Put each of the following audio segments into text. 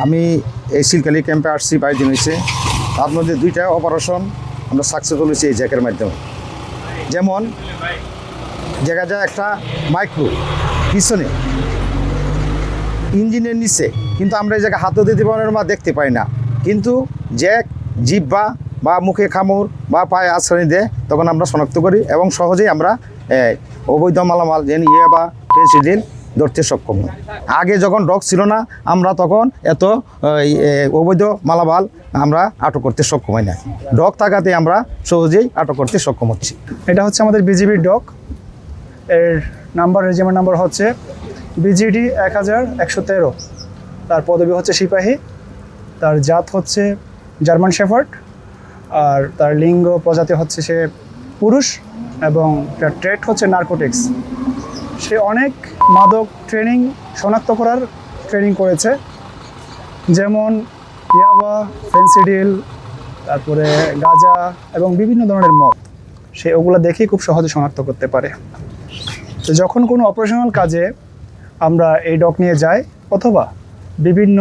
আমি এই সিলকালি ক্যাম্পে আসছি 22 দিন হয়েছে। তার মধ্যে 2টা অপারেশন আমরা সাকসেসফুল হয়েছি এই জ্যাকের মাধ্যমে। যেমন দেখা যায় একটা মাইক্রো পিছনে ইঞ্জিনের নিচে, কিন্তু আমরা এই জায়গায় হাতও দিতে পারি না, দেখতে পাই না, কিন্তু জ্যাক জিহ্বা বা মুখে কামড় বা পায়ে আশ্রয় দেয়, তখন আমরা শনাক্ত করি এবং সহজেই আমরা অবৈধ মালামাল যেন বা ফেন্সিডিল ধরতে সক্ষম হই। আগে যখন ডগ ছিল না, আমরা তখন এত অবৈধ মালামাল আমরা আটক করতে সক্ষম হই না। ডগ থাকাতে আমরা সহজেই আটক করতে সক্ষম হচ্ছি। এটা হচ্ছে আমাদের বিজিবির ডগ। এর নাম্বার, রেজিমেন্ট নাম্বার হচ্ছে বিজিডি 1113। তার পদবি হচ্ছে সিপাহী। তার জাত হচ্ছে জার্মান শেফার্ড। আর তার লিঙ্গ প্রজাতি হচ্ছে সে পুরুষ এবং তার ট্রেড হচ্ছে নার্কোটিক্স। সে অনেক মাদক ট্রেনিং শনাক্ত করার ট্রেনিং করেছে, যেমন ইয়াবা, ফেন্সিডিল, তারপরে গাঁজা এবং বিভিন্ন ধরনের মদ। সে ওগুলো দেখেই খুব সহজে শনাক্ত করতে পারে। তো যখন কোনো অপারেশনাল কাজে আমরা এই ডগ নিয়ে যাই, অথবা বিভিন্ন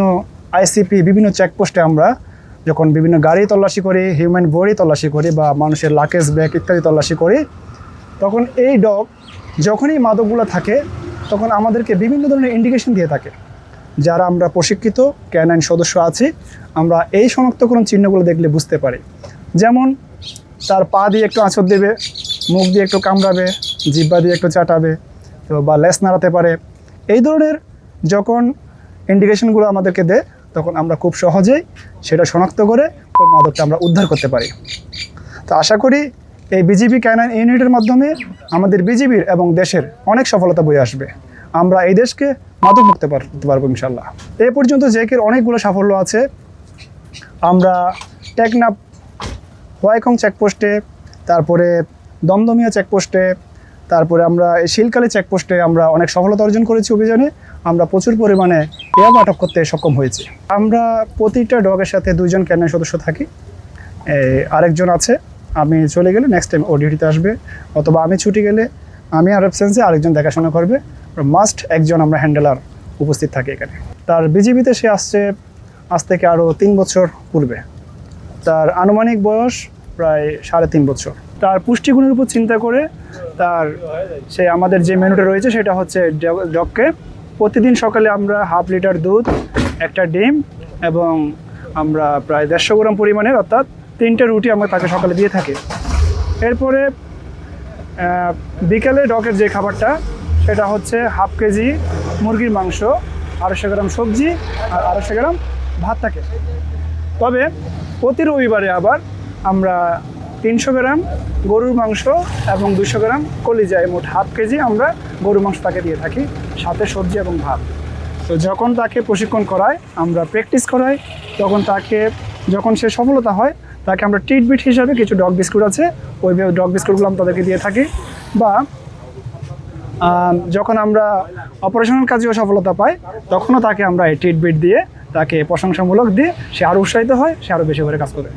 আইসিপি বিভিন্ন চেকপোস্টে আমরা যখন বিভিন্ন গাড়ি তল্লাশি করি, হিউম্যান বডি তল্লাশি করি বা মানুষের লাকেজ ব্যাগ ইত্যাদি তল্লাশি করি, তখন এই ডগ যখনই মাদকগুলো থাকে তখন আমাদেরকে বিভিন্ন ধরনের ইন্ডিকেশন দিয়ে থাকে। যারা আমরা প্রশিক্ষিত ক্যানাইন সদস্য আছি, আমরা এই শনাক্তকরণ চিহ্নগুলো দেখলে বুঝতে পারি। যেমন তার পা দিয়ে একটু আঁচড় দেবে, মুখ দিয়ে একটু কামড়াবে, জিহ্বা দিয়ে একটু চাটাবে, তো বা লেজ নাড়াতে পারে। এই ধরনের যখন ইন্ডিকেশনগুলো আমাদেরকে দেয়, তখন আমরা খুব সহজেই সেটা শনাক্ত করে ওই মাদকটা আমরা উদ্ধার করতে পারি। তো আশা করি এই বিজিবি ক্যানাইন ইউনিটের মাধ্যমে আমাদের বিজিবির এবং দেশের অনেক সফলতা বয়ে আসবে। আমরা এই দেশকে মাদক মুক্ত করতে পারবো ইনশাল্লাহ। এ পর্যন্ত জ্যাকের অনেকগুলো সাফল্য আছে। আমরা টেকনাফ হোয়াইখং চেকপোস্টে, তারপরে দমদমিয়া চেকপোস্টে, তারপরে আমরা এই শিলকালি চেকপোস্টে আমরা অনেক সফলতা অর্জন করেছি অভিযানে। আমরা প্রচুর পরিমাণে ইয়াবা আটক করতে সক্ষম হয়েছি। আমরা প্রতিটা ডগের সাথে 2 জন ক্যানাইন সদস্য থাকি। আরেকজন আছে, আমি চলে গেলে নেক্সট টাইম ও ডিউটিতে আসবে, অথবা আমি ছুটি গেলে আমি আর অ্যাবসেন্সে আরেকজন দেখাশোনা করবে। মাস্ট একজন আমরা হ্যান্ডেলার উপস্থিত থাকি এখানে। তার বিজিবিতে সে আসছে আজ থেকে আরও 3 বছর পূর্বে। তার আনুমানিক বয়স প্রায় 3.5 বছর। তার পুষ্টিগুণের উপর চিন্তা করে সে আমাদের যে মেনুটা রয়েছে সেটা হচ্ছে ডগকে প্রতিদিন সকালে আমরা 1/2 লিটার দুধ, একটা ডিম এবং আমরা প্রায় 150 গ্রাম পরিমাণের অর্থাৎ 3টে রুটি আমরা তাকে সকালে দিয়ে থাকি। এরপরে বিকেলে ডগের যে খাবারটা সেটা হচ্ছে 1/2 কেজি মুরগির মাংস, 250 গ্রাম সবজি আর 250 গ্রাম ভাত থাকে। তবে প্রতি রবিবারে আবার আমরা 300 গ্রাম গরুর মাংস এবং 200 গ্রাম কলিজা, মোট 1/2 কেজি আমরা গরুর মাংস তাকে দিয়ে থাকি, সাথে সবজি এবং ভাত। তো যখন তাকে প্রশিক্ষণ করাই, আমরা প্র্যাকটিস করাই, তখন যখন সে সফলতা হয় তাকে আমরা ট্রিটমেন্ট হিসাবে কিছু ডগ বিস্কুট আছে, ওই ডগ বিস্কুটগুলো আমরা তাদেরকে দিয়ে থাকি। বা যখন আমরা অপারেশনাল কাজেও সফলতা পাই, তখনও তাকে আমরা এই ট্রিটমেন্ট দিয়ে তাকে প্রশংসামূলক দিয়ে সে আরও উৎসাহিত হয়, সে আরও বেশি করে কাজ করে।